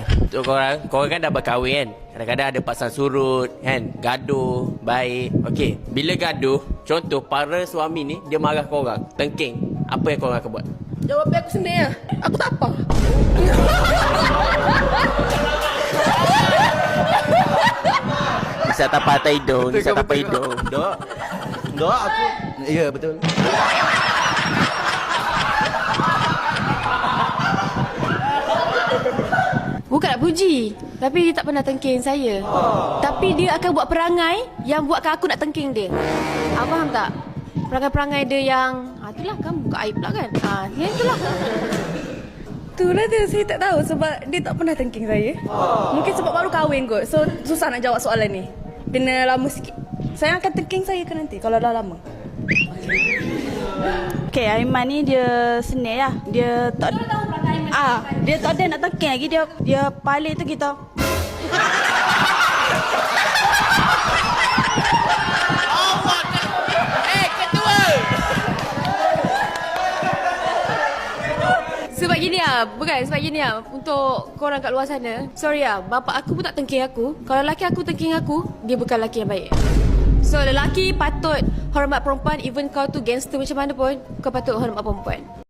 Untuk korang kan dah berkahwin kan. Kadang-kadang ada pasang surut kan, gaduh, baik. Okey, bila gaduh, contoh para suami ni dia marah korang, tengking, apa yang korang akan buat? Jawab aku sendiri lah. Aku tak apa. Bisa tapah atas hidung, bisa tapah hidung. Dok, aku. Ya, betul. Bukan nak puji, tapi dia tak pernah tengking saya. Tapi dia akan buat perangai yang buatkan aku nak tengking dia. Faham tak? Perangai-perangai dia yang itulah kan buka aib pula kan. Ya itulah. Itulah dia, saya tak tahu sebab dia tak pernah tengking saya. Mungkin sebab baru kahwin kot. So susah nak jawab soalan ni. Kena lama sikit. Saya akan tengking saya ke nanti kalau dah lama. Okay, Aiman ni dia seni lah. Dia tak dia tak ada nak tengking lagi. Dia paling tu kita. Sebab gini lah, bukan sebab gini lah. Untuk korang kat luar sana, sorry lah, bapak aku pun tak tengking aku. Kalau lelaki aku tengking aku, dia bukan lelaki yang baik. So lelaki patut hormat perempuan, even kau tu gangster macam mana pun, kau patut hormat perempuan.